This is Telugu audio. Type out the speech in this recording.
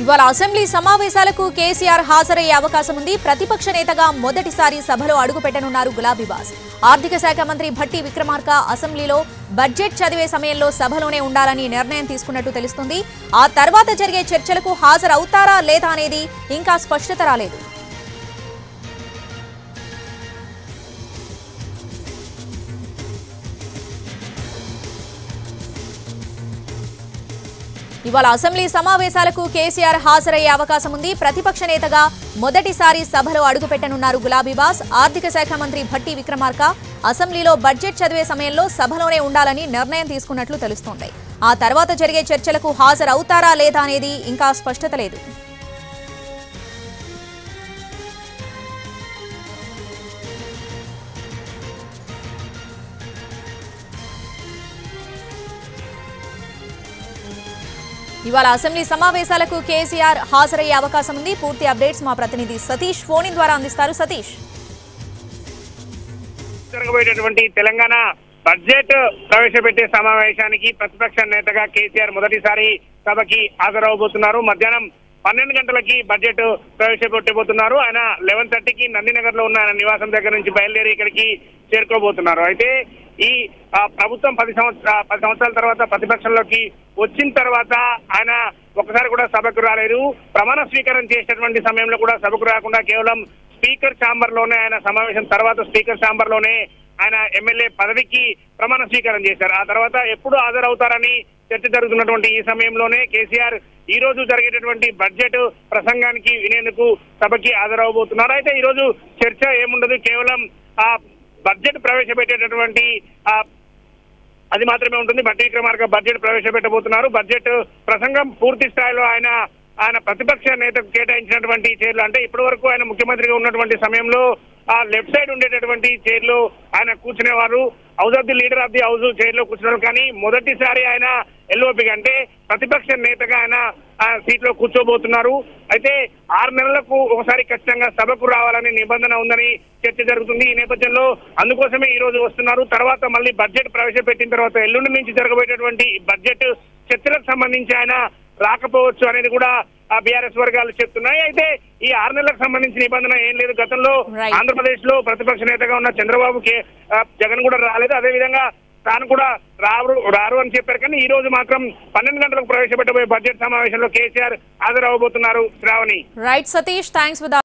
ఇవాళ అసెంబ్లీ సమావేశాలకు కేసీఆర్ హాజరయ్యే అవకాశం ఉంది. ప్రతిపక్ష నేతగా మొదటిసారి సభలో అడుగుపెట్టనున్నారు గులాబీబాస్. ఆర్థిక శాఖ మంత్రి భట్టి విక్రమార్క అసెంబ్లీలో బడ్జెట్ చదివే సమయంలో సభలోనే ఉండాలని నిర్ణయం తీసుకున్నట్టు తెలుస్తుంది. ఆ తర్వాత జరిగే చర్చలకు హాజరవుతారా లేదా అనేది ఇంకా స్పష్టత రాలేదు. ఇవాళ అసెంబ్లీ సమావేశాలకు కేసీఆర్ హాజరయ్యే అవకాశం ఉంది. ప్రతిపక్ష నేతగా మొదటిసారి సభలో అడుగుపెట్టనున్నారు గులాబీబాస్. ఆర్థిక శాఖ మంత్రి భట్టి విక్రమార్క అసెంబ్లీలో బడ్జెట్ చదివే సమయంలో సభలోనే ఉండాలని నిర్ణయం తీసుకున్నట్లు తెలుస్తోంది. ఆ తర్వాత జరిగే చర్చలకు హాజరవుతారా లేదా అనేది ఇంకా స్పష్టత లేదు. ఇవాళ అసెంబ్లీ సమావేశాలకు కేసీఆర్ హాజరయ్యే అవకాశం ఉంది. పూర్తి అప్డేట్స్ మా ప్రతినిధి సతీష్ ఫోన్ ద్వారా అందిస్తారు. సతీష్, జరగబోయేటటువంటి తెలంగాణ బడ్జెట్ ప్రవేశపెట్టే సమావేశానికి ప్రతిపక్ష నేతగా కేసీఆర్ మొదటిసారి సభకి హాజరవబోతున్నారు. మధ్యాహ్నం 12 గంటలకి బడ్జెట్ ప్రవేశపెట్టబోతున్నారు. ఆయన 11:30కి నందినగర్ లో ఉన్న ఆయన నివాసం దగ్గర నుంచి బయలుదేరి ఇక్కడికి చేరుకోబోతున్నారు. అయితే ఈ ప్రభుత్వం 10 సంవత్సరాల తర్వాత ప్రతిపక్షంలోకి వచ్చిన తర్వాత ఆయన ఒకసారి కూడా సభకు రాలేదు. ప్రమాణ స్వీకారం చేసేటువంటి సమయంలో కూడా సభకు రాకుండా కేవలం స్పీకర్ ఛాంబర్ లోనే ఆయన సమావేశం తర్వాత స్పీకర్ ఛాంబర్ లోనే ఆయన ఎమ్మెల్యే పదవికి ప్రమాణ స్వీకారం చేశారు. ఆ తర్వాత ఎప్పుడు హాజరవుతారని చర్చ జరుగుతున్నటువంటి ఈ సమయంలోనే కేసీఆర్ ఈ రోజు జరిగేటటువంటి బడ్జెట్ ప్రసంగానికి వినేందుకు సభకి హాజరవబోతున్నారు. అయితే ఈ రోజు చర్చ ఏముండదు, కేవలం ఆ బడ్జెట్ ప్రవేశపెట్టేటటువంటి అది మాత్రమే ఉంటుంది. భట్టి విక్రమార్క బడ్జెట్ ప్రవేశపెట్టబోతున్నారు. బడ్జెట్ ప్రసంగం పూర్తి స్థాయిలో ఆయన ప్రతిపక్ష నేతకు కేటాయించినటువంటి చైర్లు, అంటే ఇప్పటి వరకు ఆయన ముఖ్యమంత్రిగా ఉన్నటువంటి సమయంలో ఆ లెఫ్ట్ సైడ్ ఉండేటటువంటి చైర్లు ఆయన కూర్చునేవారు. House of the leader of the house చైర్లో కూర్చున్నారు. కానీ మొదటిసారి ఆయన ఎల్ఓపిగా అంటే ప్రతిపక్ష నేతగా ఆయన సీట్ లో కూర్చోబోతున్నారు. అయితే 6 నెలలకు ఒకసారి ఖచ్చితంగా సభకు రావాలనే నిబంధన ఉందని చర్చ జరుగుతుంది. ఈ నేపథ్యంలో అందుకోసమే ఈ రోజు వస్తున్నారు. తర్వాత మళ్ళీ బడ్జెట్ ప్రవేశపెట్టిన తర్వాత ఎల్లుండి నుంచి జరగబోయేటటువంటి బడ్జెట్ చర్చలకు సంబంధించి ఆయన రాకపోవచ్చు అనేది కూడా బీఆర్ఎస్ వర్గాలు చెప్తున్నాయి. అయితే ఈ 6 నెలలకు సంబంధించిన నిబంధన ఏం లేదు. గతంలో ఆంధ్రప్రదేశ్ లో ప్రతిపక్ష నేతగా ఉన్న చంద్రబాబుకి జగన్ కూడా రాలేదు. అదేవిధంగా తాను కూడా రారు అని చెప్పారు. కానీ ఈ రోజు మాత్రం 12 గంటలకు ప్రవేశపెట్టబోయే బడ్జెట్ సమావేశంలో కేసీఆర్ హాజరవబోతున్నారు. శ్రావణి. Right Satish, thanks.